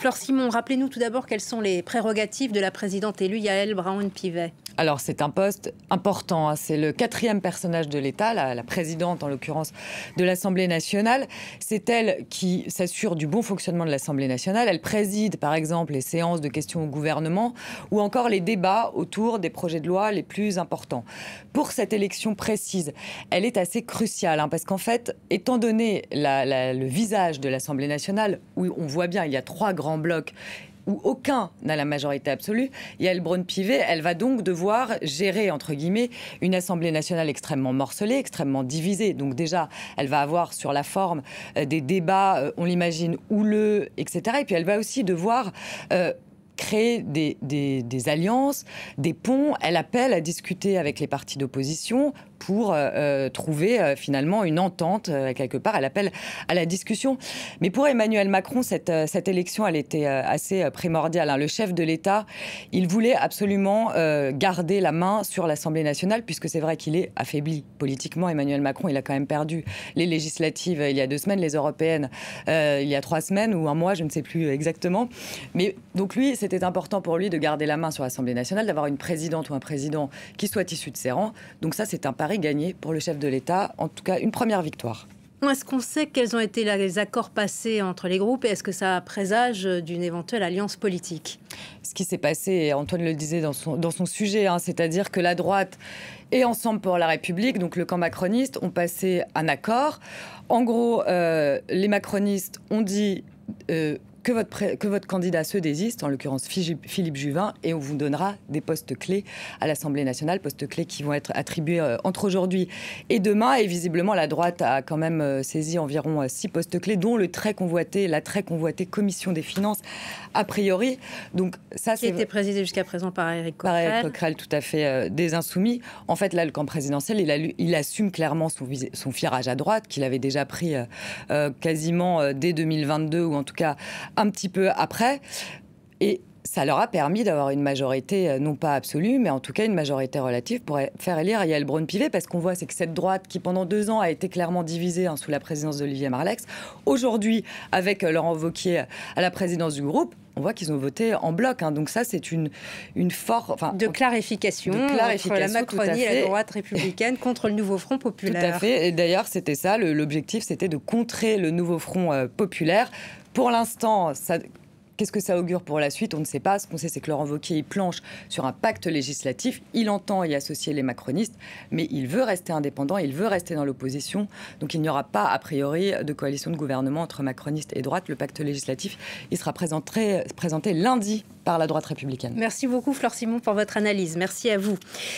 Flore Simon, rappelez-nous tout d'abord quelles sont les prérogatives de la présidente élue Yaël Braun-Pivet. Alors c'est un poste important, hein. C'est le 4e personnage de l'État, la présidente en l'occurrence de l'Assemblée nationale. C'est elle qui s'assure du bon fonctionnement de l'Assemblée nationale. Elle préside par exemple les séances de questions au gouvernement ou encore les débats autour des projets de loi les plus importants. Pour cette élection précise, elle est assez cruciale, hein, parce qu'en fait, étant donné le visage de l'Assemblée nationale, où on voit bien il y a 3 grands blocs, où aucun n'a la majorité absolue, Yaël Braun-Pivet, elle va donc devoir gérer, entre guillemets, une Assemblée nationale extrêmement morcelée, extrêmement divisée. Donc déjà, elle va avoir sur la forme des débats, on l'imagine, houleux, etc. Et puis elle va aussi devoir créer des alliances, des ponts. Elle appelle à discuter avec les partis d'opposition pour trouver finalement une entente quelque part. Elle appelle à la discussion. Mais pour Emmanuel Macron, cette élection, elle était assez primordiale, hein. Le chef de l'État, il voulait absolument garder la main sur l'Assemblée nationale, puisque c'est vrai qu'il est affaibli politiquement. Emmanuel Macron, il a quand même perdu les législatives il y a 2 semaines, les européennes il y a 3 semaines ou un mois, je ne sais plus exactement. Mais donc lui, c'était important pour lui de garder la main sur l'Assemblée nationale, d'avoir une présidente ou un président qui soit issu de ses rangs. Donc ça, c'est un pari gagné pour le chef de l'État, en tout cas une première victoire. Est-ce qu'on sait quels ont été les accords passés entre les groupes et est-ce que ça présage d'une éventuelle alliance politique? Ce qui s'est passé, et Antoine le disait dans son sujet, hein, c'est-à-dire que la droite et Ensemble pour la République, donc le camp macroniste, ont passé un accord. En gros, les macronistes ont dit que votre candidat se désiste, en l'occurrence Philippe Juvin, et on vous donnera des postes clés à l'Assemblée nationale, postes clés qui vont être attribués entre aujourd'hui et demain. Et visiblement, la droite a quand même saisi environ 6 postes clés, dont la très convoitée Commission des finances, a priori. Donc, ça, qui était présidée jusqu'à présent par Éric Coquerel. Par Éric Coquerel, tout à fait, des Insoumis. En fait, là, le camp présidentiel, il assume clairement son virage à droite, qu'il avait déjà pris quasiment dès 2022, ou en tout cas un petit peu après, et ça leur a permis d'avoir une majorité, non pas absolue, mais en tout cas une majorité relative pour faire élire Yaël Braun-Pivet, parce qu'on voit, c'est que cette droite qui pendant 2 ans a été clairement divisée, hein, sous la présidence d'Olivier Marleix, aujourd'hui, avec Laurent Wauquiez à la présidence du groupe, on voit qu'ils ont voté en bloc, hein. Donc ça, c'est une force... de clarification entre la Macronie et la droite républicaine contre le nouveau Front populaire. Tout à fait. Et d'ailleurs, c'était ça, l'objectif, c'était de contrer le nouveau Front populaire. Pour l'instant, qu'est-ce que ça augure pour la suite? On ne sait pas. Ce qu'on sait, c'est que Laurent Wauquiez planche sur un pacte législatif. Il entend y associer les macronistes, mais il veut rester indépendant, il veut rester dans l'opposition. Donc il n'y aura pas, a priori, de coalition de gouvernement entre macronistes et droite. Le pacte législatif, il sera présenté lundi par la droite républicaine. Merci beaucoup, Flore Simon, pour votre analyse. Merci à vous.